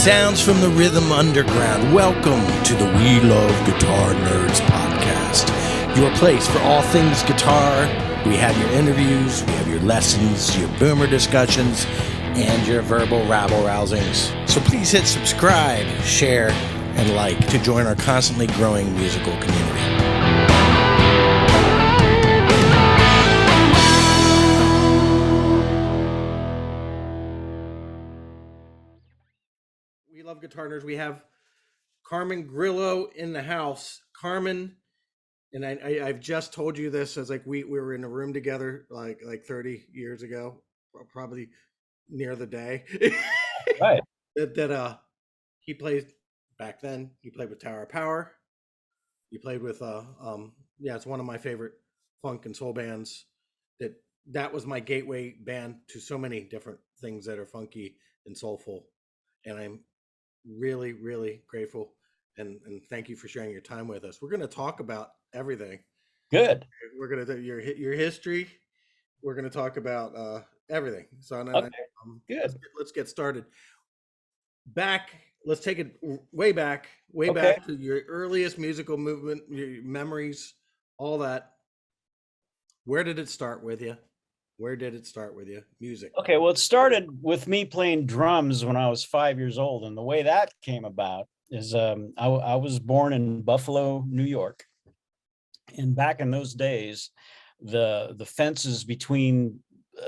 sounds from the rhythm underground. Welcome to the We Love Guitar Nerds podcast, your place for all things guitar. We have your interviews, we have your lessons, your boomer discussions, and your verbal rabble-rousings. So please hit subscribe, share, and like to join our constantly growing musical community. We Love Guitar Nerds. We have Carmen Grillo in the house. Carmen, and I've just told you this as like we were in a room together like 30 years ago, probably near the day. Right. that he played back then. He played with Tower of Power. He played with it's one of my favorite funk and soul bands. That was my gateway band to so many different things that are funky and soulful. And I'm really, really grateful and thank you for sharing your time with us. We're going to talk about everything. Good. We're going to do your history. We're going to talk about everything. So Okay. Good. Let's get started. Let's take it way back to your earliest musical movement, your memories, all that. Where did it start with you? Music. Okay. Well, it started with me playing drums when I was 5 years old. And the way that came about is I was born in Buffalo, New York. And back in those days, the fences between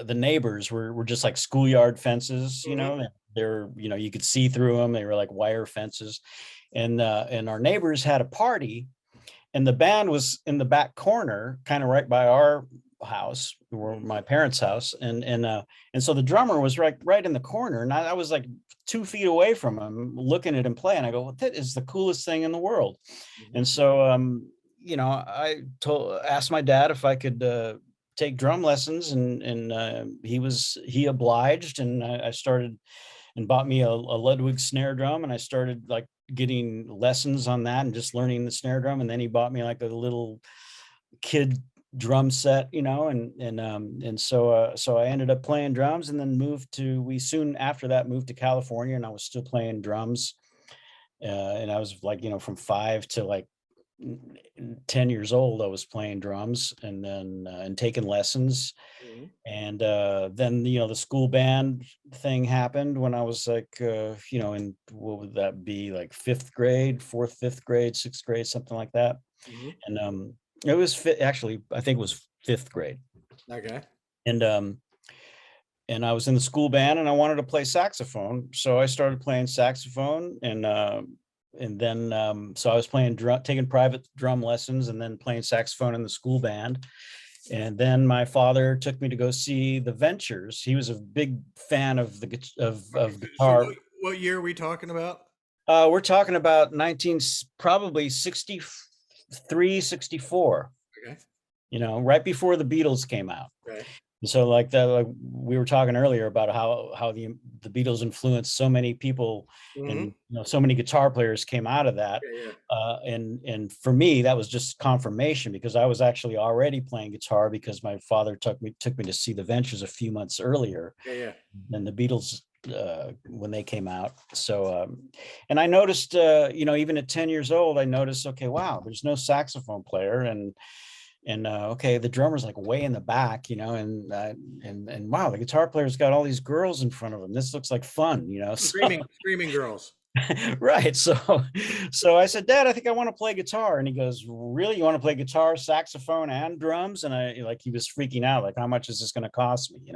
the neighbors were just like schoolyard fences, you know, they're, you could see through them. They were like wire fences. And our neighbors had a party and the band was in the back corner, kind of right by our house, or my parents' house. And so the drummer was right in the corner. And I was like 2 feet away from him looking at him play. And I go, well, that is the coolest thing in the world. And so, I asked my dad if I could take drum lessons, and he obliged, and I started and bought me a Ludwig snare drum, and I started like getting lessons on that and just learning the snare drum. And then he bought me like a little kid drum set, and so I ended up playing drums, and then we soon after that moved to California, and I was still playing drums, and I was like, from 5 to like 10 years old, I was playing drums, and then and taking lessons. And then the school band thing happened when I was like in, what would that be, like 5th grade, 5th grade, 6th grade, something like that. And it was actually, I think it was 5th grade. Okay. And I was in the school band, and I wanted to play saxophone, so I started playing saxophone, and then so I was taking private drum lessons, and then playing saxophone in the school band. And then my father took me to go see the Ventures. He was a big fan of of guitar. So what year are we talking about? We're talking about probably 63, 64. Okay. Right before the Beatles came out. Okay. So like we were talking earlier about how the Beatles influenced so many people, and so many guitar players came out of that. And for me, that was just confirmation, because I was actually already playing guitar because my father took me to see the Ventures a few months earlier than the Beatles when they came out. So and I noticed even at 10 years old, I noticed, okay, wow, there's no saxophone player, and okay, the drummer's like way in the back, and wow, the guitar player's got all these girls in front of him. This looks like fun, Screaming girls. Right. So I said, Dad, I think I want to play guitar. And he goes, really? You want to play guitar, saxophone, and drums? And he was freaking out, like, how much is this going to cost me?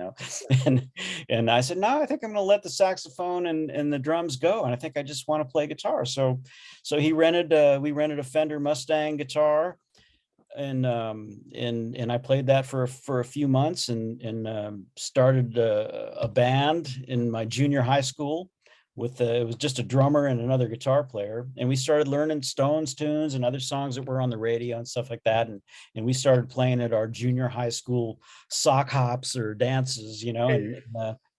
And I said, no, I think I'm going to let the saxophone and the drums go. And I think I just want to play guitar. So we rented a Fender Mustang guitar. And I played that for a few months, and started a band in my junior high school it was just a drummer and another guitar player, and we started learning Stones tunes and other songs that were on the radio and stuff like that, and we started playing at our junior high school sock hops or dances, and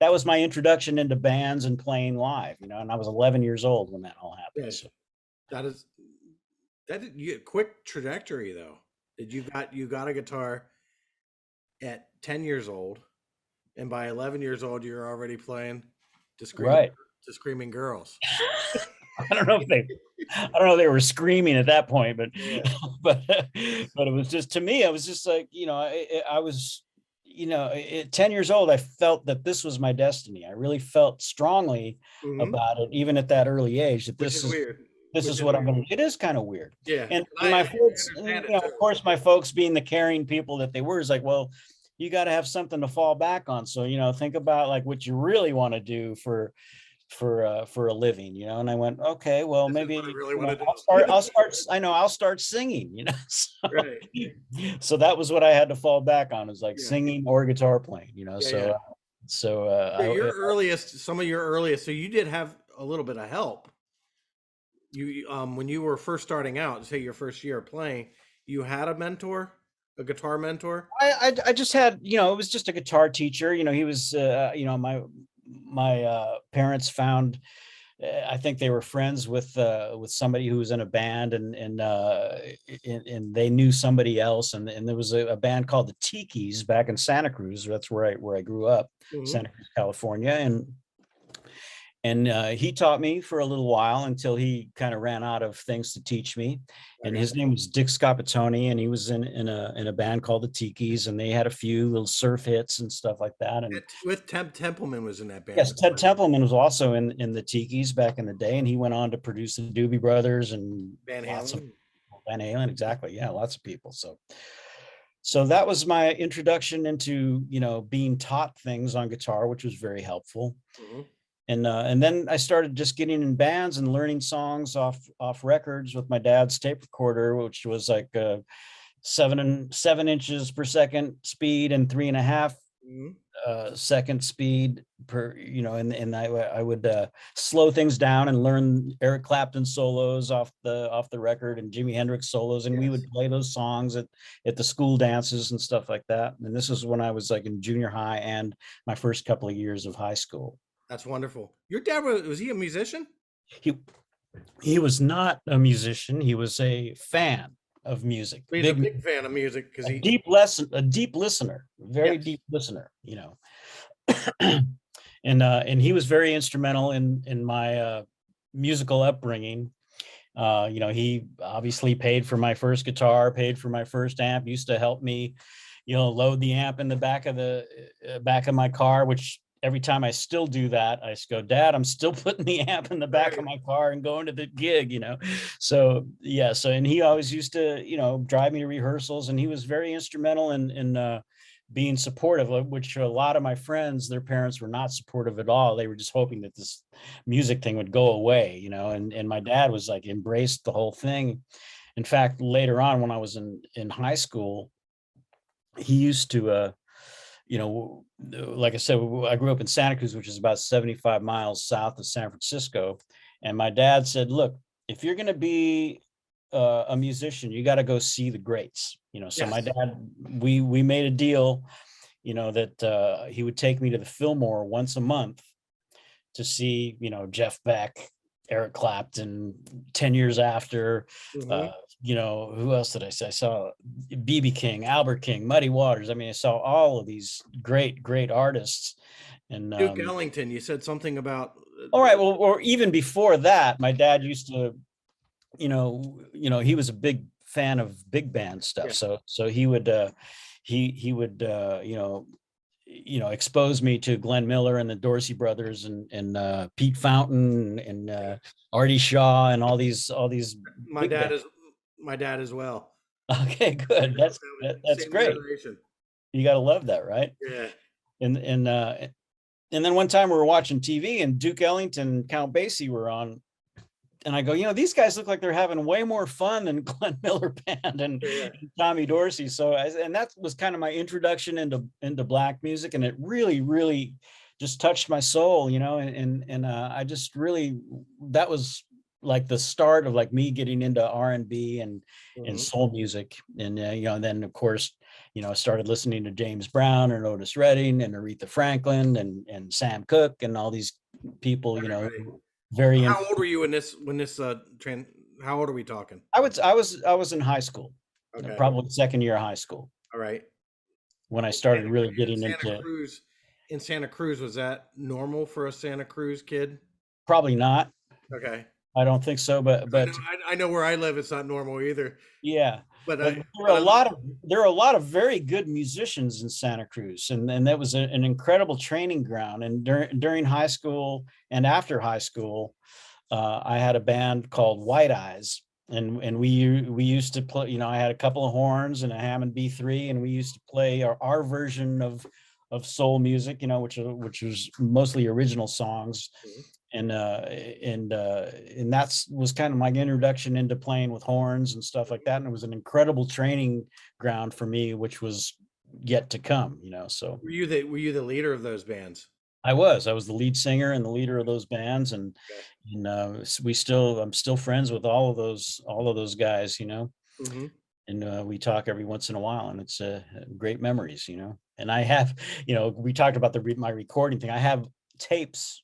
that was my introduction into bands and playing live, and I was 11 years old when that all happened. So. That is a quick trajectory, though. You got a guitar at 10 years old, and by 11 years old, you're already playing discreet. Right. to screaming girls. I don't know if they were screaming at that point, but Yeah. but but it was just, to me, I was just like, I was, 10 years old, I felt that this was my destiny. I really felt strongly Hmm. about it, even at that early age, that Which is weird. this Which is is what I'm weird. going to. It is kind of weird. Yeah. And my I folks, understand it of too. course, my folks being the caring people that they were, is like, well, you got to have something to fall back on. So, think about like what you really want to do for a living, and I went, okay, well, This is maybe, what I really want to I'll start singing, so, do. Right. so that was what I had to fall back on, is like Yeah. singing or guitar playing, Yeah. Yeah. Your earliest, some of your earliest. So you did have a little bit of help. You when you were first starting out, say your first year of playing, you had a mentor, a guitar mentor. I just had, it was just a guitar teacher, he was, my parents found, I think they were friends with somebody who was in a band, and they knew somebody else, and there was a band called the Tikis back in Santa Cruz. That's where I grew up, Hmm. Santa Cruz, California, and he taught me for a little while until he kind of ran out of things to teach me. And Okay. his name was Dick Scapatoni, and he was in a band called the Tikis, and they had a few little surf hits and stuff like that. And With Templeman was in that band. yes, Ted Templeman was also in the Tikis back in the day, and he went on to produce the Doobie Brothers and Van lots of Halen. Van Halen. Exactly, yeah, lots of people. So that was my introduction into being taught things on guitar, which was very helpful. Hmm. And then I started just getting in bands and learning songs off records with my dad's tape recorder, which was like 7 inches per second speed and 3.5 Hmm. second speed per, and I would slow things down and learn Eric Clapton solos off the record and Jimi Hendrix solos, and we Yes, would play those songs at the school dances and stuff like that. And this is when I was like in junior high and my first couple of years of high school. that's wonderful. Your dad was he a musician? He he was not a musician. He was a fan of music, He's a big fan of music because he. a deep listener, very Yes. deep listener, and he was very instrumental in my musical upbringing. He obviously paid for my first guitar, paid for my first amp, used to help me, load the amp in the back of my car, which every time I still do that, I just go, Dad, I'm still putting the amp in the back Right. of my car and going to the gig. So yeah, and he always used to, drive me to rehearsals, and he was very instrumental in being supportive, which a lot of my friends, their parents were not supportive at all. They were just hoping that this music thing would go away, and my dad was like, embraced the whole thing. In fact, later on, when I was in high school, he used to, like I said, I grew up in Santa Cruz, which is about 75 miles south of San Francisco. And my dad said, look, if you're going to be a musician, you got to go see the greats. So my Yes. dad, we made a deal, that he would take me to the Fillmore once a month to see, Jeff Beck, Eric Clapton. 10 years after, uh, Hmm. who else did I see? I saw BB King, Albert King, Muddy Waters. I mean, I saw all of these great artists. And Duke Ellington. You said something about. all right, well, or even before that, my dad used to, he was a big fan of big band stuff. Yeah. So he would expose me to Glenn Miller and the Dorsey Brothers and Pete Fountain and Artie Shaw and all these My big dad bands. is my dad as well. Okay, good. That's Same great. generation. You got to love that, right? Yeah. And then one time we were watching TV and Duke Ellington and Count Basie were on, and I go, these guys look like they're having way more fun than Glenn Miller Band Yeah. and Tommy Dorsey. And that was kind of my introduction into black music, and it really just touched my soul, and I just really, that was like the start of like me getting into R&B and Hmm. soul music, and then of course, I started listening to James Brown and Otis Redding and Aretha Franklin and Sam Cooke and all these people, Everybody. very How old were you when this how old are we talking? I was in high school, Okay. probably second year of high school, All right. when I started And really in getting Santa into. Cruz, was that normal for a Santa Cruz kid? Probably not. Okay. I don't think so, I know, but I know where I live, it's not normal either. yeah. But But I, there are but a I love. lot of very good musicians in Santa Cruz, and that was an incredible training ground. And during high school and after high school, I had a band called White Eyes, and we used to play. You know, I had a couple of horns and a Hammond B3, and we used to play our version of soul music. You know, which was mostly original songs, Mhm. and that's was kind of my introduction into playing with horns and stuff like that. And it was an incredible training ground for me, which was yet to come. You know, so Were you the leader of those bands? I was the lead singer and the leader of those bands, Okay. and I'm still friends with all of those guys, you know, Hmm. and we talk every once in a while, and it's great memories, you know. And I have, we talked about my recording thing. I have tapes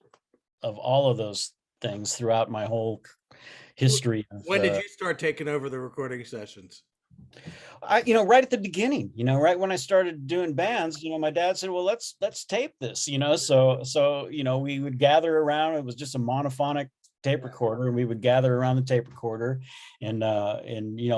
of all of those things throughout my whole history of When did you start taking over the recording sessions? right at the beginning, right when I started doing bands, my dad said, well, let's tape this, so we would gather around. It was just a monophonic tape recorder, and we would gather around the tape recorder, and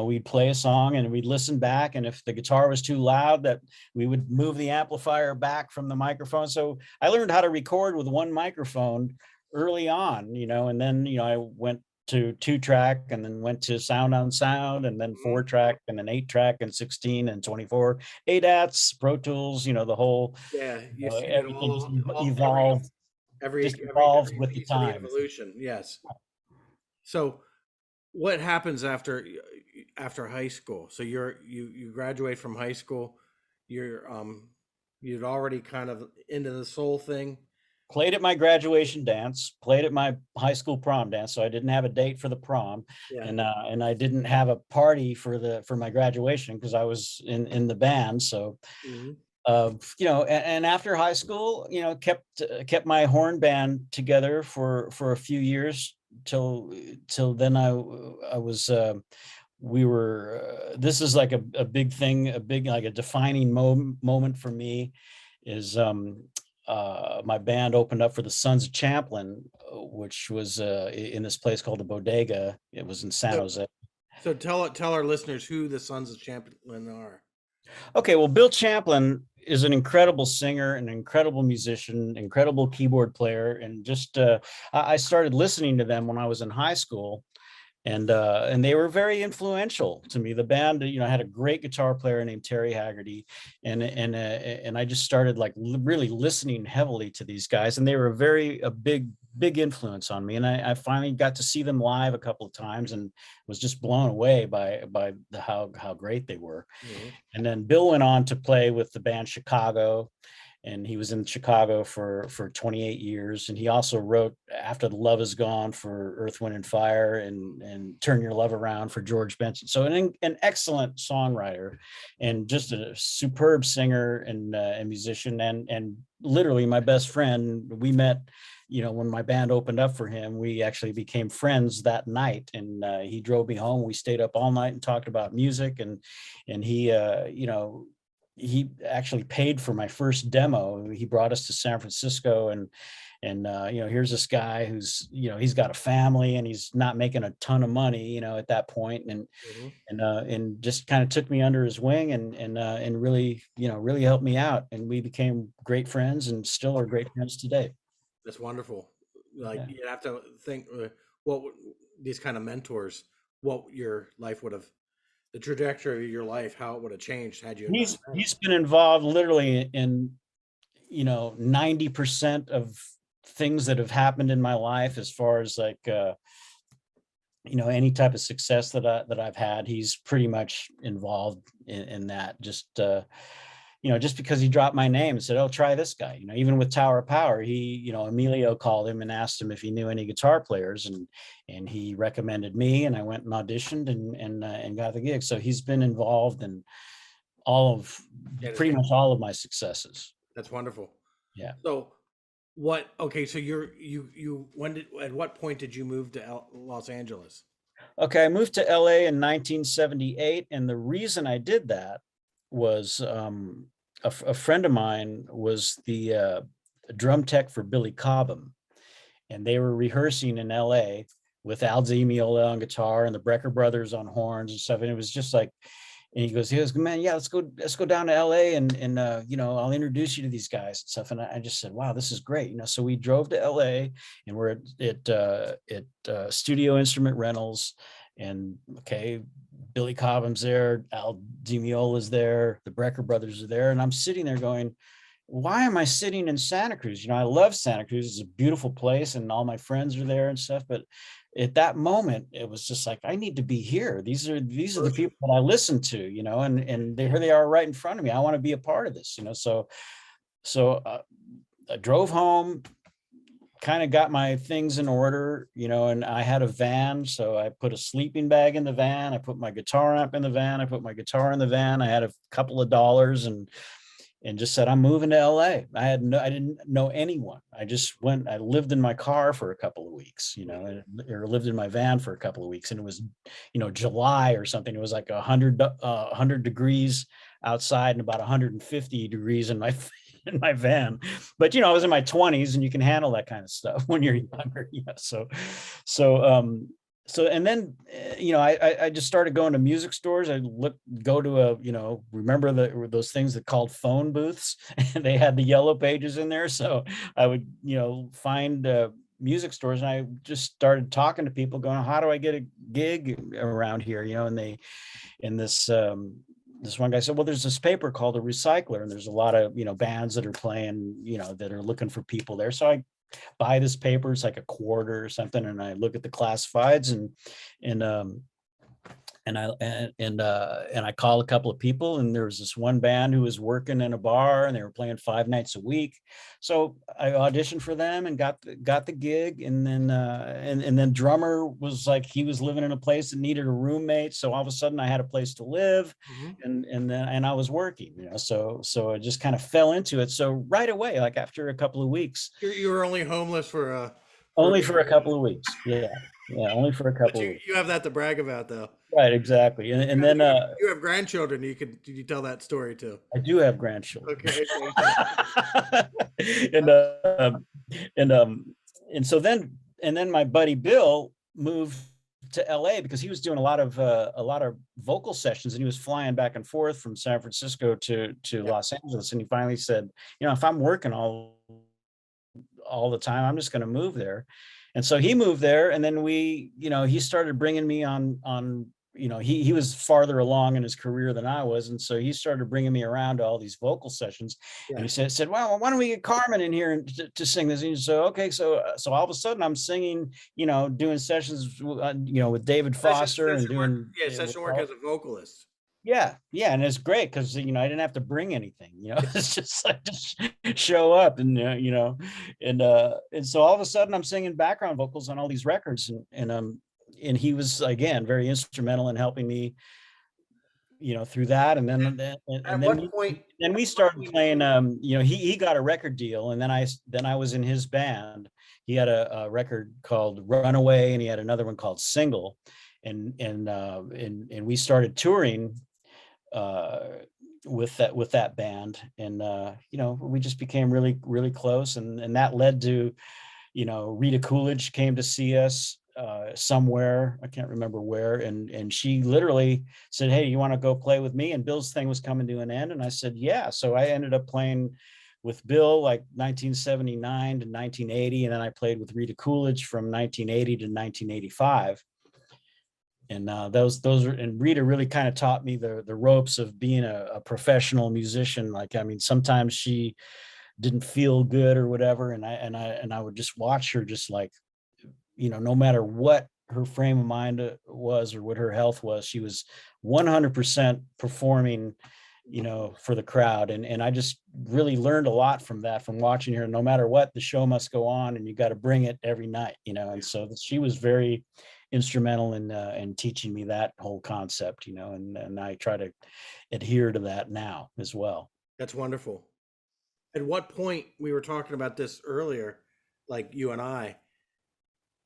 we'd play a song and we'd listen back, and if the guitar was too loud, that we would move the amplifier back from the microphone. So I learned how to record with one microphone early on, and then I went to 2-track, and then went to sound on sound, and then Mhm. 4-track, and then 8-track, and 16 and 24 ADATs, Pro Tools, the whole, Yeah, you've seen it everything just all evolved, every with the piece of the times. evolution. Yes. So, what happens after high school? So you graduate from high school. You'd already kind of into the soul thing. Played at my graduation dance, played at my high school prom dance. So I didn't have a date for the prom, Yeah. and I didn't have a party for my graduation because I was in the band. So Hmm. and after high school, kept my horn band together for a few years till then. I was we were this is like a big thing, a big, like a defining moment for me, is my band opened up for the Sons of Champlin, which was in this place called the Bodega. It was in San So, Jose. so tell our listeners who the Sons of Champlin are. Okay, well, Bill Champlin is an incredible singer, an incredible musician, incredible keyboard player, and just I started listening to them when I was in high school, and they were very influential to me. The band, had a great guitar player named Terry Haggerty, and I just started like really listening heavily to these guys, and they were a big influence on me. And I finally got to see them live a couple of times, and was just blown away by how great they were. Hmm. And then Bill went on to play with the band Chicago, and he was in Chicago for 28 years. And he also wrote After the Love Is Gone for Earth, Wind and Fire, and Turn Your Love Around for George Benson. So an excellent songwriter, and just a superb singer and musician, and literally my best friend. We met, when my band opened up for him. We actually became friends that night, and he drove me home. We stayed up all night and talked about music, and he actually paid for my first demo. He brought us to San Francisco, and here's this guy who's, he's got a family, and he's not making a ton of money, at that point, Hmm. and just kind of took me under his wing, and really, really helped me out, and we became great friends, and still are great friends today. That's wonderful. Like, Yeah. you have to think, these kind of mentors, what your life would have, the trajectory of your life, how it would have changed had you not met He's been involved literally in 90% of things that have happened in my life, as far as like any type of success that I've had. He's pretty much involved in that. Just because he dropped my name and said, oh, try this guy. Even with Tower of Power, Emilio called him and asked him if he knew any guitar players, and he recommended me, and I went and auditioned, and got the gig. So he's been involved in all of him. pretty much all of my successes. That's wonderful. Yeah. So, okay, so at what point did you move to Los Angeles? Okay, I moved to LA in 1978, and the reason I did that was a friend of mine was the drum tech for Billy Cobham, and they were rehearsing in LA with Al Di Meola on guitar and the Brecker brothers on horns and stuff. And it was just like, and he goes, man, yeah, let's go down to LA and I'll introduce you to these guys and stuff. And I just said, wow, this is great. So we drove to LA, and we're at Studio Instrument Rentals, and okay, Billy Cobham's there, Al Di Meola's there, the Brecker brothers are there. And I'm sitting there going, why am I sitting in Santa Cruz? I love Santa Cruz. It's a beautiful place and all my friends are there and stuff. But at that moment, it was just like, I need to be here. These are the people that I listen to, and here they are right in front of me. I want to be a part of this, So I drove home, kind of got my things in order, and I had a van. So I put a sleeping bag in the van. I put my guitar amp in the van. I put my guitar in the van. I had a couple of dollars and just said, I'm moving to LA. I didn't know anyone. I just went, I lived in my car for a couple of weeks, or lived in my van for a couple of weeks. And it was, July or something. It was like 100 degrees outside and about 150 degrees in my van. But, I was in my 20s, and you can handle that kind of stuff when you're younger. So, and then, I just started going to music stores. I go to remember those things that called phone booths, and they had the yellow pages in there. So I would, find music stores, and I just started talking to people going, how do I get a gig around here? And this one guy said, well, there's this paper called a Recycler, and there's a lot of, bands that are playing, that are looking for people there. So I buy this paper, it's like $1 or something, and I look at the classifieds and I call a couple of people, and there was this one band who was working in a bar, and they were playing 5 nights a week. So I auditioned for them and got the gig. And then and then drummer was like, he was living in a place that needed a roommate. So all of a sudden I had a place to live, and I was working, so I just kind of fell into it. So right away, like after a couple of weeks, You were only homeless for only for a couple of weeks. Yeah. Only for a but couple of weeks. you have that to brag about, though. Right, exactly. And then You have grandchildren. Did you tell that story too? I do have grandchildren. Okay. and and and so then my buddy Bill moved to LA because he was doing a lot of vocal sessions, and he was flying back and forth from San Francisco to Los Angeles. And he finally said, if I'm working all the time, I'm just going to move there. And so he moved there, and then he started bringing me on, he was farther along in his career than I was. And so he started bringing me around to all these vocal sessions. And he said, well, why don't we get Carmen in here to sing this? And so, okay. So all of a sudden I'm singing, doing sessions, with David Foster and doing session work as a vocalist. Yeah. And it's great because, I didn't have to bring anything, it's just like, just show up and, and so all of a sudden I'm singing background vocals on all these records, and he was, again, very instrumental in helping me, through that. And then we started playing, he got a record deal, and then I was in his band. He had a record called Runaway, and he had another one called Single. And we started touring with that band, and we just became really, really close, and that led to, Rita Coolidge came to see us somewhere, I can't remember where, and she literally said, hey, you want to go play with me? And Bill's thing was coming to an end, and I said, yeah. So I ended up playing with Bill like 1979 to 1980, and then I played with Rita Coolidge from 1980 to 1985. And those are, and Rita really kind of taught me the ropes of being a professional musician. Like, I mean, sometimes she didn't feel good or whatever, and I would just watch her, just like, no matter what her frame of mind was or what her health was, she was 100% performing, for the crowd. And I just really learned a lot from that, from watching her. No matter what, the show must go on, and you got to bring it every night, and so she was very instrumental in teaching me that whole concept, and I try to adhere to that now as well. That's wonderful. At what point, we were talking about this earlier, like you and I,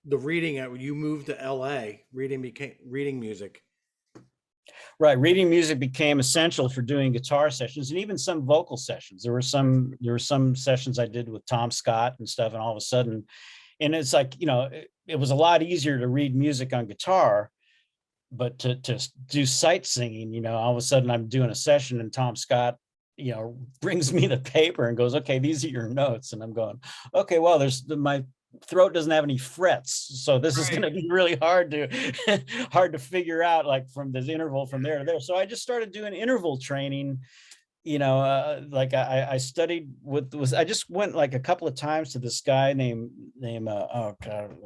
you moved to LA, reading music. Right. Reading music became essential for doing guitar sessions and even some vocal sessions. There were some sessions I did with Tom Scott and stuff. And all of a sudden, and it's like, it was a lot easier to read music on guitar, but to do sight singing, all of a sudden I'm doing a session and Tom Scott, brings me the paper and goes, okay, these are your notes. And I'm going, okay, well, my throat doesn't have any frets. So this is going to be really hard to figure out, like from this interval from there to there. So I just started doing interval training. Like I studied I just went like a couple of times to this guy named oh God,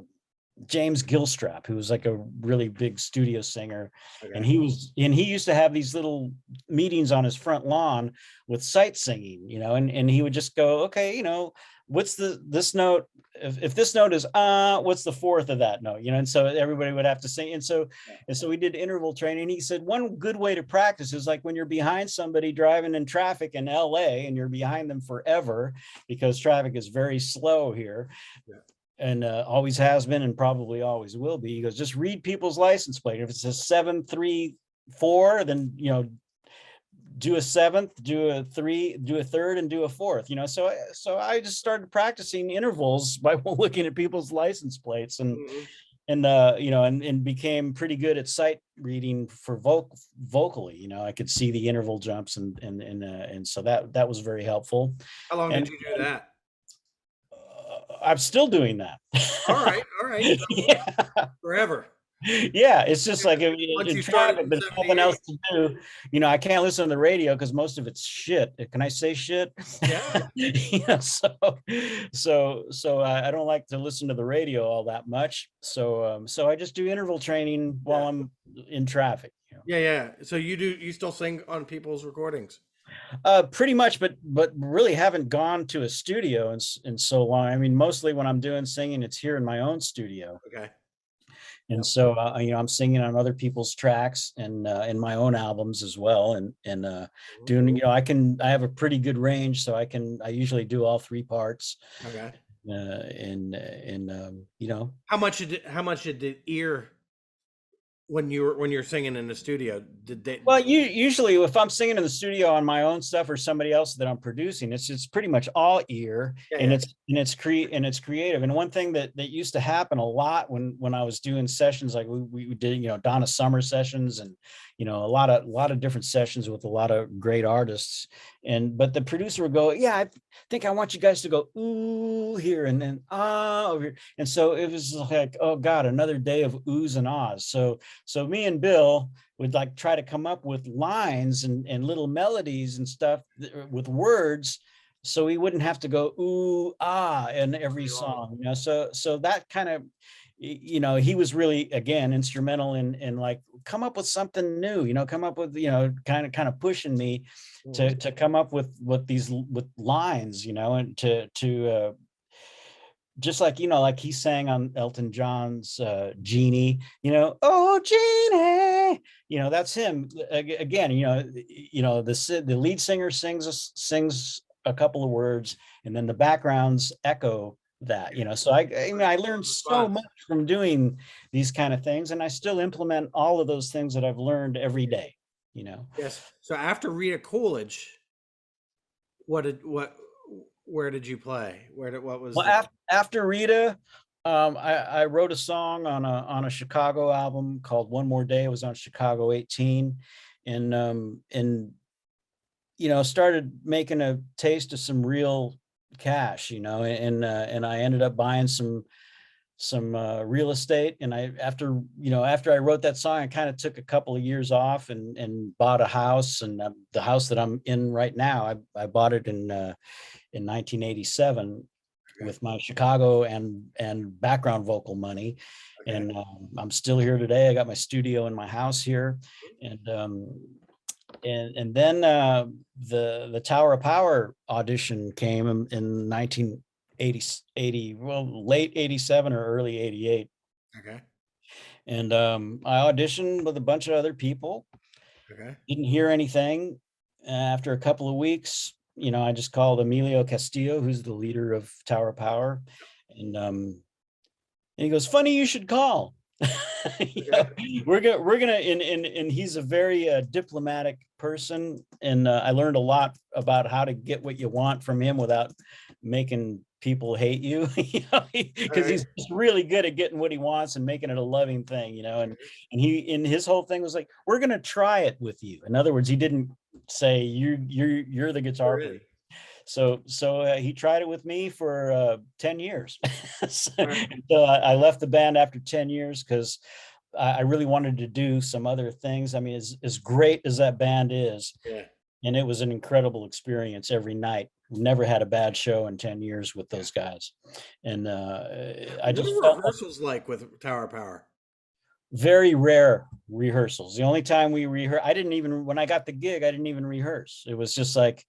James Gilstrap, who was like a really big studio singer. Okay. And he used to have these little meetings on his front lawn with sight singing, and he would just go, okay, what's this note? If this note is what's the fourth of that note? And so everybody would have to sing. And so we did interval training. He said one good way to practice is like when you're behind somebody driving in traffic in LA and you're behind them forever because traffic is very slow here. Yeah. And always has been and probably always will be. He goes, just read people's license plate. If it says 734, then do a seventh, do a three, do a third, and do a fourth. So I just started practicing intervals by looking at people's license plates, and and became pretty good at sight reading for vocally. I could see the interval jumps, and so that was very helpful. How long did you do that? I'm still doing that. All right. So Yeah. forever. Yeah, it's just like Once in you started traffic, in there's nothing 78. else to do. I can't listen to the radio because most of it's shit. Can I say shit? Yeah. So I don't like to listen to the radio all that much. So I just do interval training while I'm in traffic. Yeah. So you still sing on people's recordings? Pretty much, but really haven't gone to a studio in so long. I mean, mostly when I'm doing singing, it's here in my own studio. Okay. And so, I'm singing on other people's tracks and in my own albums as well. And doing, I have a pretty good range, so I usually do all three parts. Okay. How much did it ear when you're singing in the studio? Did they? Well, usually if I'm singing in the studio on my own stuff or somebody else that I'm producing, it's pretty much all ear, and it's creative. And one thing that used to happen a lot when I was doing sessions, like we did, Donna Summer sessions, and a lot of different sessions with a lot of great artists. But the producer would go, yeah, I think I want you guys to go ooh here and then over here. And so it was like, oh God, another day of oohs and ahs. So me and Bill would like try to come up with lines and little melodies and stuff with words, so we wouldn't have to go ooh ah in every song. So that kind of, he was really, again, instrumental in like come up with something new, come up with, kind of pushing me to come up with lines, and to just like, like he sang on Elton John's Genie, oh Genie, that's him again. The lead singer sings a couple of words, and then the backgrounds echo that. So I learned so much from doing these kind of things, and I still implement all of those things that I've learned every day. Yes. So after Rita Coolidge, where did you play? After Rita, I wrote a song on a Chicago album called One More Day. It was on Chicago 18, and started making a taste of some real cash, and I ended up buying some real estate. And after I wrote that song, I kind of took a couple of years off and bought a house, and the house that I'm in right now, I bought it in 1987 with my Chicago and background vocal money. Okay. And I'm still here today. I got my studio in my house here, and then the Tower of Power audition came in 1980, well, late 87 or early 88. Okay. And I auditioned with a bunch of other people. Okay. Didn't hear anything. After a couple of weeks, I just called Emilio Castillo, who's the leader of Tower of Power, and he goes, "Funny you should call." We're gonna and he's a very diplomatic person, and I learned a lot about how to get what you want from him without making people hate you, because Right. he's just really good at getting what he wants and making it a loving thing, and his whole thing was like, we're going to try it with you. In other words, he didn't say you're the guitar You're player. in. So he tried it with me for 10 years. Right. So I left the band after 10 years because I really wanted to do some other things. I mean, as great as that band is, Yeah. and it was an incredible experience every night. Never had a bad show in 10 years with Yeah. those guys. And I What just are felt like rehearsals like with Tower Power? very rare rehearsals. The only time we rehearse, when I got the gig, I didn't even rehearse. It was just like,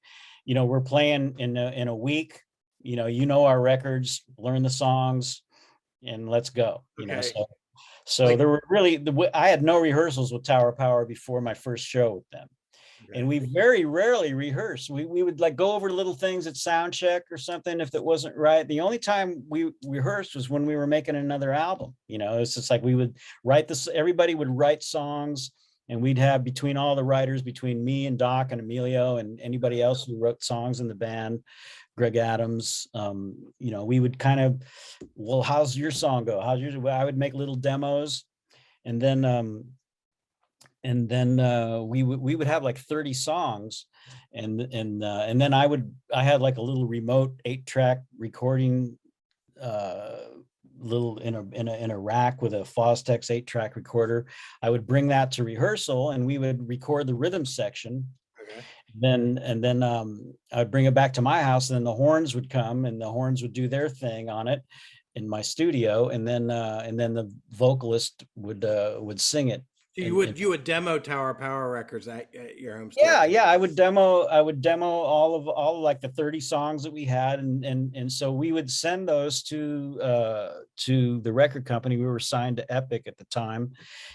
we're playing in a week, our records, learn the songs, and let's go, Okay. so Like, there were really, I had no rehearsals with Tower Power before my first show with them. okay. And we very rarely rehearse. We would like go over little things at sound check or something if it wasn't right. The only time we rehearsed was when we were making another album. It's just like we would write this, everybody would write songs, and we'd have, between all the writers, between me and Doc and Emilio and anybody else who wrote songs in the band, Greg Adams, we would kind of, well, how's your song go? How's yours? Well, I would make little demos, and then we would have like 30 songs, and then I had like a little remote 8-track recording, uh little in a rack with a Fostex 8-track recorder. I would bring that to rehearsal, and we would record the rhythm section. Okay. Then I'd bring it back to my house, and then the horns would come, and the horns would do their thing on it in my studio, and then the vocalist would sing it. So And you would demo Tower Power records at your home studio? yeah, I would demo all of like the 30 songs that we had, and so we would send those to the record company. We were signed to Epic at the time,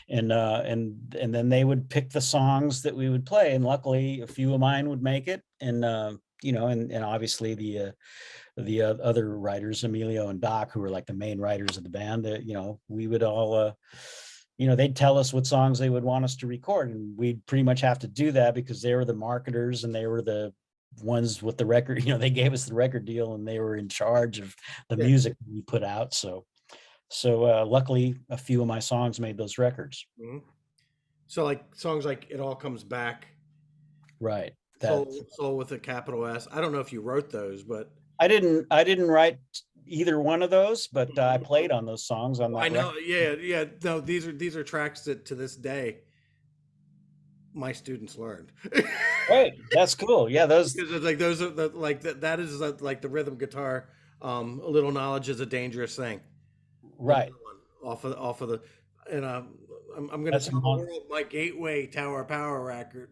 and then they would pick the songs that we would play, and luckily a few of mine would make it. And obviously the other writers, Emilio and Doc, who were like the main writers of the band, that we would all they'd tell us what songs they would want us to record, and we'd pretty much have to do that because they were the marketers and they were the ones with the record. They gave us the record deal, and they were in charge of the Yeah. music we put out. So luckily a few of my songs made those records. Mhm. So like songs like "It All Comes Back," Right. That "Soul" with a capital S. I don't know if you wrote those, but I didn't write either one of those, but I played on those songs on I that know. record. Yeah, yeah. No, these are tracks that to this day my students learned. Right. That's cool. Yeah, those. Because it's like those are the like that is like the rhythm guitar. A little knowledge is a dangerous thing. Another Right. one off of the and I'm gonna That's tell the world my gateway Tower Power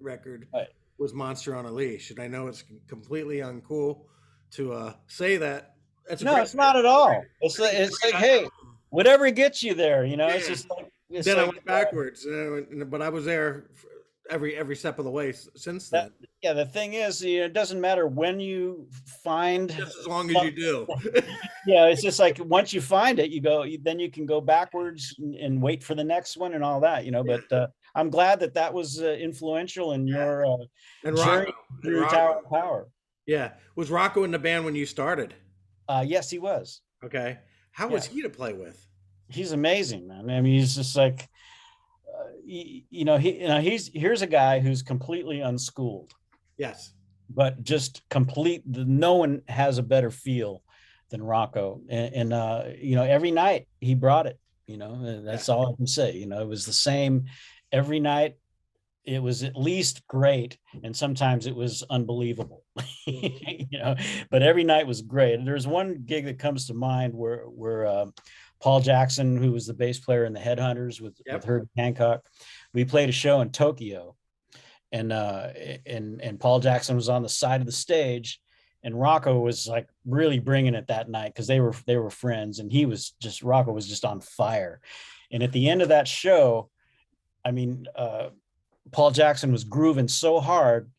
record right. was Monster on a Leash, and I know it's completely uncool to say that. That's a No, great. it's not at all. It's I think like, it's it's a like, great hey, album. whatever gets you there, it's Yeah. just like, it's Then I like went backwards, but I was there every step of the way since that. then. Yeah, the thing is, it doesn't matter when you find Just as long as you something. do. Yeah, it's just like once you find it, then you can go backwards and wait for the next one and all that. Yeah, But I'm glad that was influential in yeah. your And Rocco, journey and through Tower Rocco. of Power. Yeah, was Rocco in the band when you started? Yes, he was. Okay, how was Yeah, he to play with? he's amazing, man. I mean, he's just like, here's a guy who's completely unschooled, Yes. but just no one has a better feel than Rocco. And every night he brought it. Yeah. That's all I can say. It was the same every night. It was at least great, and sometimes it was unbelievable. Mhm. But every night was great. There's one gig that comes to mind where Paul Jackson, who was the bass player in the Headhunters with Yep. Herbie Hancock, we played a show in Tokyo, and Paul Jackson was on the side of the stage, and Rocco was like really bringing it that night because they were friends, and Rocco was just on fire. And at the end of that show, I mean, Paul Jackson was grooving so hard,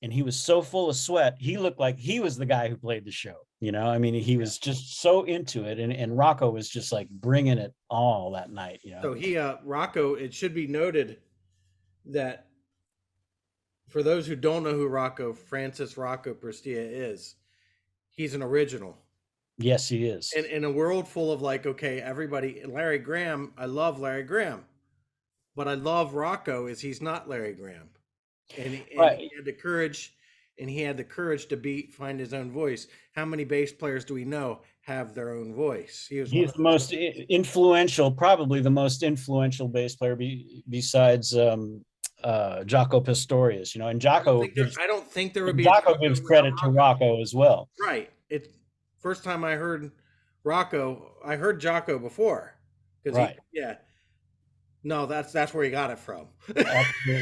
and he was so full of sweat. He looked like he was the guy who played the show. I mean, he was just so into it, and Rocco was just like bringing it all that night. So Rocco. It should be noted that for those who don't know who Francis Rocco Prestia is, he's an original. Yes, he is. In a world full of like, okay, everybody, Larry Graham, I love Larry Graham, but I love Rocco is he's not Larry Graham. And he Right. had the courage, and he had the courage to find his own voice. How many bass players do we know have their own voice? He was one He's of the those most influential, probably the most influential bass player besides Jaco Pastorius, you know, and I don't think there would be a Jaco Jocko gives without credit to Rocco. Rocco as well. Right. It's first time I heard Rocco. I heard Jocko before because Right. yeah. No, that's where he got it from.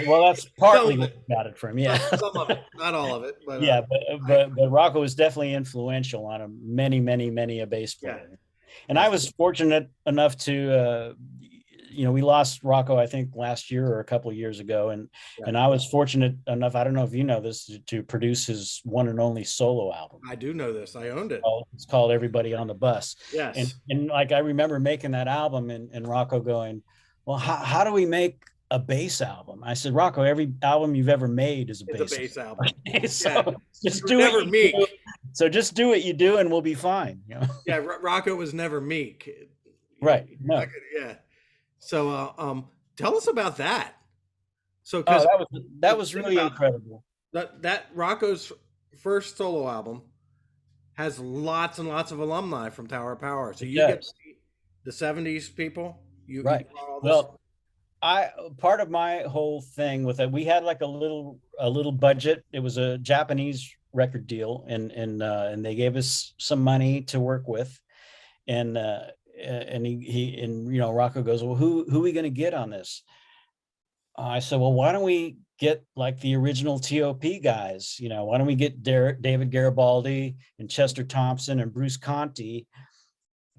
Well, that's Some partly of what it, got it from. Yeah. some of it, not all of it, but Yeah, I but Rocco was definitely influential on many a bass yeah, player. And I yes, was fortunate enough to we lost Rocco, I think last year or a couple of years ago, yeah. and I was fortunate enough, I don't know if you know this, to produce his one and only solo album. I do know this. I owned it. It's called Everybody on the Bus. And Yes, like I remember making that album and Rocco going, well, how do we make a bass album? I said, Rocco, every album you've ever made is a it's a bass bass album. album. Yeah, So you just were do what never you do. meek. So just do what you do and we'll be fine. You know? Yeah, Rocco was never meek. Right. I No. could, yeah. So, tell us about that. So, Oh, because the that was thing really about incredible. that Rocco's first solo album has lots and lots of alumni from Tower of Power. So It you get to does. meet the '70s people. You Right. brought all this. Well, I part of my whole thing with it, we had like a little budget. It was a Japanese record deal, and they gave us some money to work with, and he and Rocco goes, well, who are we going to get on this? I said, well, why don't we get like the original TOP guys? You know, why don't we get David Garibaldi and Chester Thompson and Bruce Conti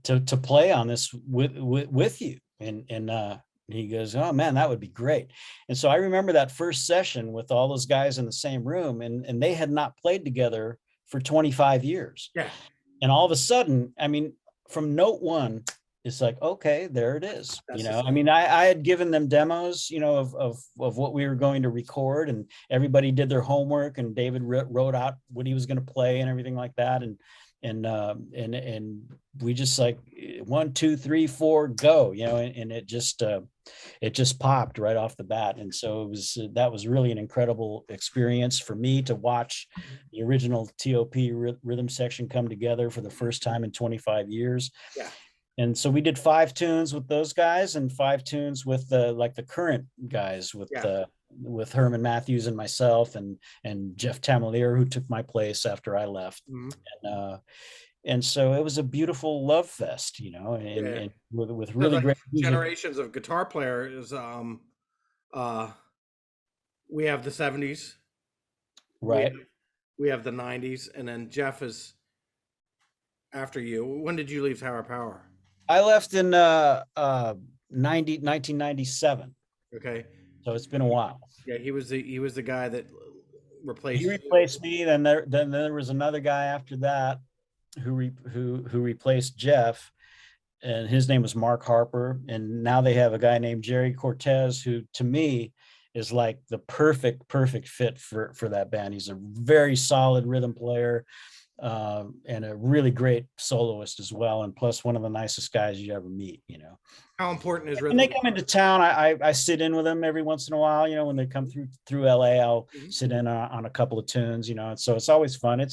to play on this with you? And he goes, oh man, that would be great. And so I remember that first session with all those guys in the same room, and they had not played together for 25 years. Yeah, And all of a sudden, I mean, from note one, it's like, okay, there it is. that's I mean, I had given them demos, of what we were going to record, and everybody did their homework, and David wrote out what he was going to play and everything like that. And we just like 1, 2, 3, 4, go, and it just popped right off the bat. And so that was really an incredible experience for me to watch the original TOP rhythm section come together for the first time in 25 years. yeah, And so we did 5 tunes with those guys and 5 tunes with the current guys yeah. with Herman Matthews and myself and Jeff Tamalier, who took my place after I left. Mhm. And so it was a beautiful love fest, Yeah. and with There's really like great music. generations of guitar players. Uh, we have the '70s. We have, Right. we have the '90s, and then Jeff is after you. When did you leave Tower of Power? I left in 1997. Okay. So it's been a while. Yeah, he was the guy that He replaced you. replaced me. Then there was another guy after that who replaced Jeff, and his name was Mark Harper. And now they have a guy named Jerry Cortez, who to me is like the perfect fit for that band. He's a very solid rhythm player, and a really great soloist as well, and plus one of the nicest guys you ever meet. How important is When they rhythm? come into town, I sit in with them every once in a while. When they come through LA, I'll Mhm. sit in on a couple of tunes. And so it's always fun.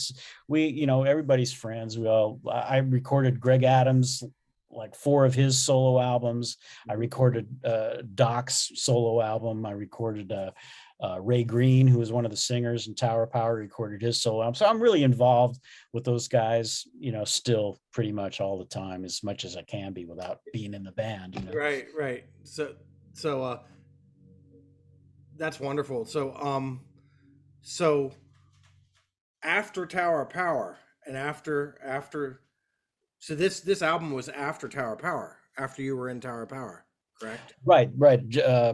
Everybody's friends. I recorded Greg Adams, like 4 of his solo albums. I recorded Doc's solo album. I recorded Ray Green, who was one of the singers in Tower of Power, recorded his solo album. So I'm really involved with those guys, still pretty much all the time, as much as I can be without being in the band. Right, right. So that's wonderful. So after Tower of Power and after so this album was after Tower of Power, after you were in Tower of Power, correct? Right.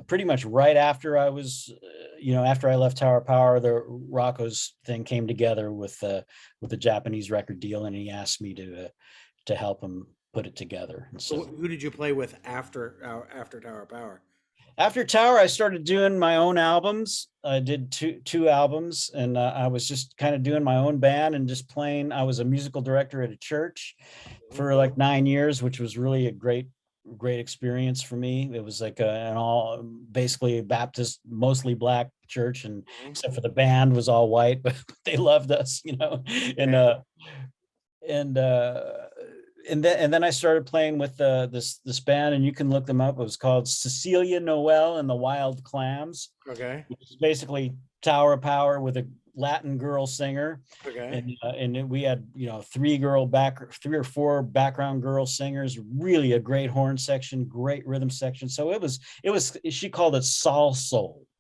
Pretty much right after I was, after I left Tower of Power, the Rocco's thing came together with the Japanese record deal, and he asked me to help him put it together. And So so who did you play with after Tower of Power? After Tower, I started doing my own albums. I did two albums, and I was just kind of doing my own band and just playing. I was a musical director at a church Mhm. for like 9 years, which was really a great experience for me. It was like an all basically a Baptist, mostly black church, and Mhm. except for the band was all white, but they loved us, you know. And Yeah. and uh and then I started playing with this band, and you can look them up. It was called Cecilia Noel and the Wild Clams, Okay. which is basically Tower of Power with a Latin girl singer. Okay. And we had, you know, three or four background girl singers, really a great horn section, great rhythm section. So it was she called it soul.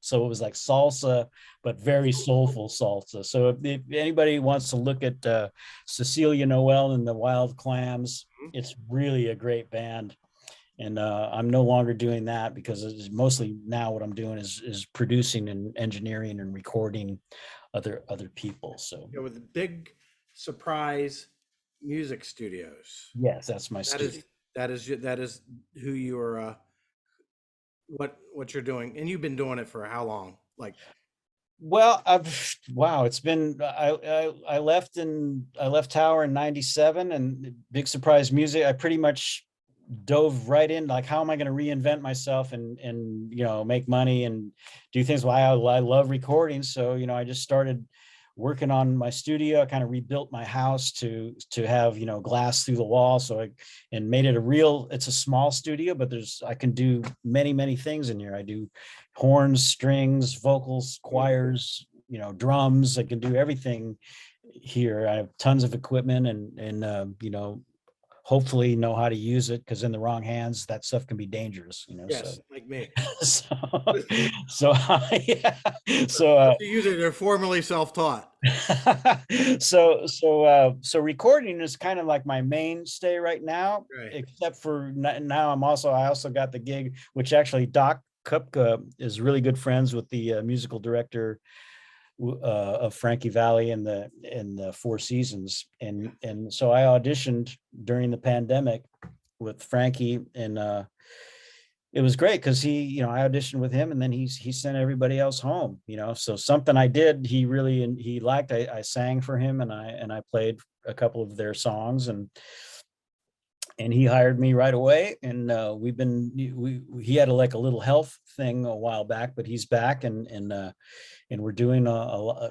So it was like salsa, but very soulful salsa. So if anybody wants to look at Cecilia Noel and the Wild Clams, Mhm. it's really a great band. And I'm no longer doing that because it's mostly now what I'm doing is producing and engineering and recording other people. So Yeah, with the big surprise music studios. yes, that's my That is studio. that is who you are. What you're doing, and you've been doing it for how long? Like, Well, wow, it's been I left Tower in '97, and Big Surprise Music. I pretty much dove right in. Like, how am I going to reinvent myself and you know, make money and do things? Well, I love recording, so you know, I just started working on my studio. I kind of rebuilt my house to have, you know, glass through the wall, so I and made it a real. It's a small studio, but I can do many things in here. I do horns, strings, vocals, choirs, you know, drums. I can do everything here. I have tons of equipment and you know, hopefully know how to use it, because in the wrong hands, that stuff can be dangerous, you know. So yes, like me. so so yeah. For So those who use it, they're formerly self-taught. so recording is kind of like my mainstay right now, Right. except for now I also got the gig, which actually Doc Kupka is really good friends with the musical director of Frankie Valli and the Four Seasons, and so I auditioned during the pandemic with Frankie, and it was great because you know, I auditioned with him, and then he sent everybody else home, you know. So something I did, he liked. I sang for him, and I played a couple of their songs, and he hired me right away. And he had like a little health thing a while back, but he's back, and we're doing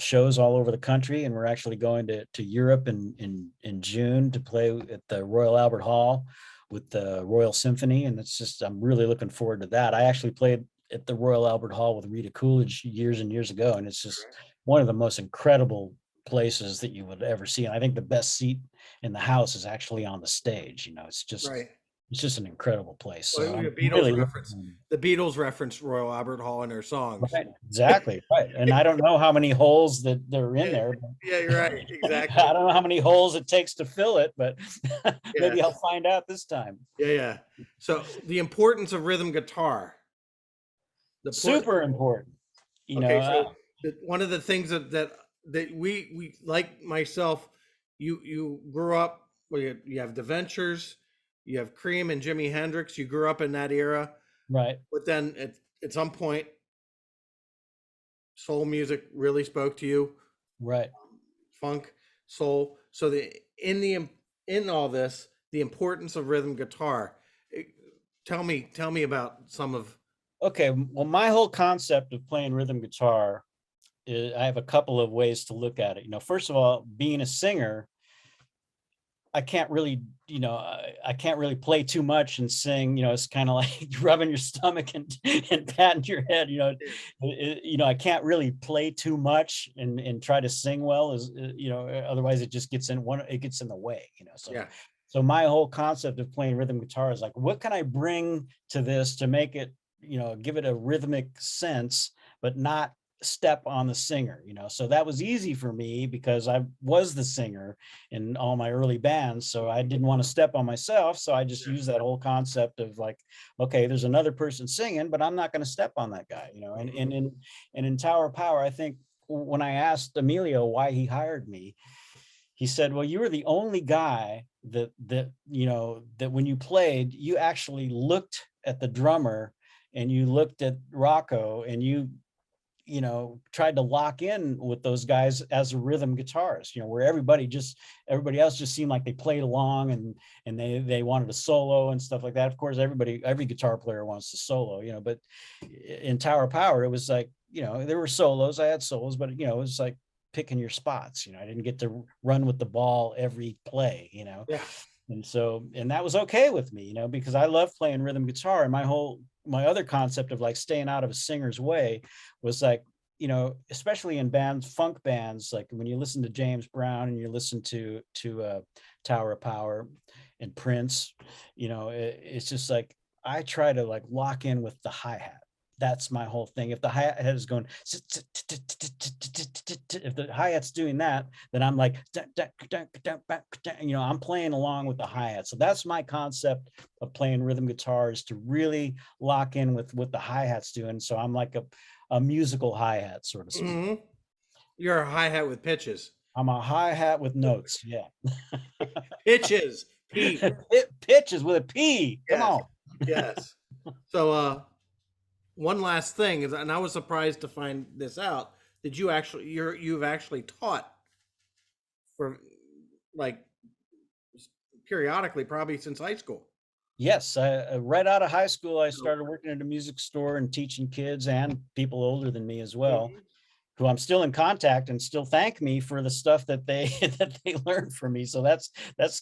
shows all over the country, and we're actually going to Europe in June to play at the Royal Albert Hall with the Royal Symphony, and it's just, I'm really looking forward to that. I actually played at the Royal Albert Hall with Rita Coolidge years and years ago, and it's just one of the most incredible places that you would ever see. And I think the best seat in the house is actually on the stage. You know, Right. it's just an incredible place. Well, So the I'm Beatles really reference. looking. The Beatles referenced Royal Albert Hall in their songs. Right, exactly, right. And I don't know how many holes that they're in Yeah, there, yeah, you're right. but Exactly. I don't know how many holes it takes to fill it, but maybe I'll Yes. find out this time. Yeah, yeah. So the importance of rhythm guitar. The port. Super important. You know, Okay, so one of the things that we like myself, you grew up. Well, you have the Ventures, you have Cream and Jimi Hendrix. You grew up in that era, right, but then at some point, soul music really spoke to you, right. funk, soul. So in all this, the importance of rhythm guitar. Eh, tell me about some of. Okay, well, my whole concept of playing rhythm guitar is, I have a couple of ways to look at it. You know, first of all, being a singer, I can't really, you know, I can't really play too much and sing. You know, it's kind of like rubbing your stomach and patting your head. You know, you know, I can't really play too much and try to sing well, as you know, otherwise it just gets in one. It gets in the way. You know, so Yeah, so my whole concept of playing rhythm guitar is like, what can I bring to this to make it, you know, give it a rhythmic sense, but not step on the singer, you know. So that was easy for me because I was the singer in all my early bands, so I didn't want to step on myself, so I just yeah. used that whole concept of like, okay, there's another person singing, but I'm not going to step on that guy, you know. And in Tower Power, I think when I asked Emilio why he hired me, he said, well, you were the only guy that you know, that when you played, you actually looked at the drummer and you looked at Rocco and you know, tried to lock in with those guys as a rhythm guitarist, you know, where everybody else just seemed like they played along and they wanted a solo and stuff like that. Of course, every guitar player wants to solo, you know, but in Tower of Power, it was like, you know, there were solos, I had solos, but you know, it was like picking your spots, you know, I didn't get to run with the ball every play, you know. Yeah. And so, and that was okay with me, you know, because I love playing rhythm guitar. And my other concept of like staying out of a singer's way was like, you know, especially in bands, funk bands, like when you listen to James Brown and you listen to Tower of Power and Prince, you know, it's just like, I try to like lock in with the hi-hat. That's my whole thing. If the hi-hat is going, if the hi-hat's doing that, then I'm like, you know, I'm playing along with the hi-hat. So that's my concept of playing rhythm guitar, is to really lock in with what the hi-hat's doing. So I'm like a musical hi-hat, so to speak. Mm-hmm. You're a hi-hat with pitches. I'm a hi-hat with notes. Yeah. Pitches. P. Pitches with a P. Come Yes. on. Yes. So one last thing is, and I was surprised to find this out. Did you actually you've actually taught for like periodically, probably since high school? Yes, right out of high school, I So, started working at a music store and teaching kids and people older than me as well, mhm. who I'm still in contact and still thank me for the stuff that they that they learned from me. So that's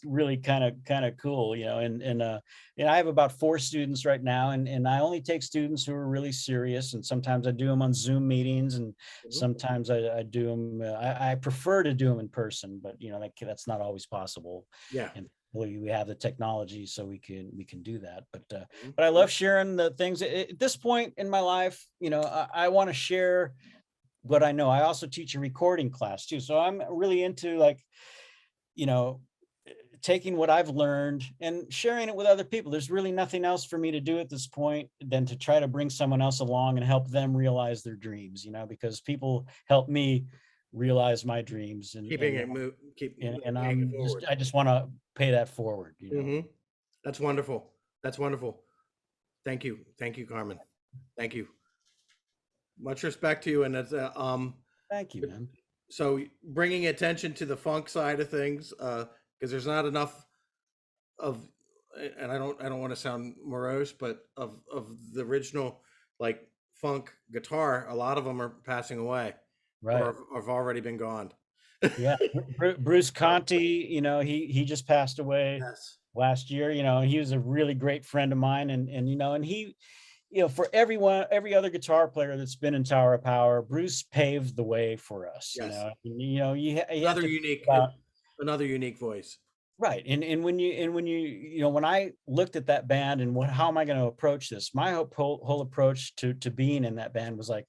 really kind of cool, you know. And I have about 4 students right now, and I only take students who are really serious. And sometimes I do them on Zoom meetings, and Mhm. sometimes I do them. I prefer to do them in person, but you know that's not always possible. Yeah. And we have the technology, so we can do that. Mhm. But I love sharing the things at this point in my life. You know, I want to share what I know. I also teach a recording class too. So I'm really into like, you know, taking what I've learned and sharing it with other people. There's really nothing else for me to do at this point than to try to bring someone else along and help them realize their dreams, you know, because people help me realize my dreams Keeping it move, keep and paying it forward. I just want to pay that forward, you know. Hmm. That's wonderful. That's wonderful. Thank you, Carmen. Thank you. Much respect to you. And it's Thank you, man. so bringing attention to the funk side of things, because there's not enough of, and I don't want to sound morose, but of the original like funk guitar, a lot of them are passing away Right. or have already been gone. Yeah. Bruce Conti, you know, he just passed away Yes. last year, you know, and he was a really great friend of mine. And you know, and he, you know, for every other guitar player that's been in Tower of Power, Bruce paved the way for us, you Yes. know. And, you know, you have Another to think unique, about, another unique voice. right. And when you know, when I looked at that band and how am I going to approach this, my whole approach to being in that band was like,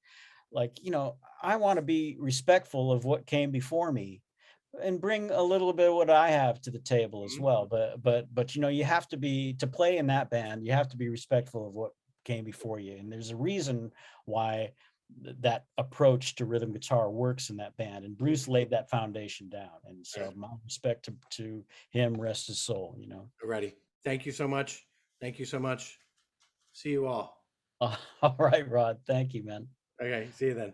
you know, I want to be respectful of what came before me and bring a little bit of what I have to the table as Mhm. well. But you know, you have to be, to play in that band, you have to be respectful of what came before you. And there's a reason why that approach to rhythm guitar works in that band. And Bruce laid that foundation down. And so my respect to him, rest his soul, you know. Alrighty. Thank you so much. Thank you so much. See you all. All right, Rod. Thank you, man. Okay. See you then.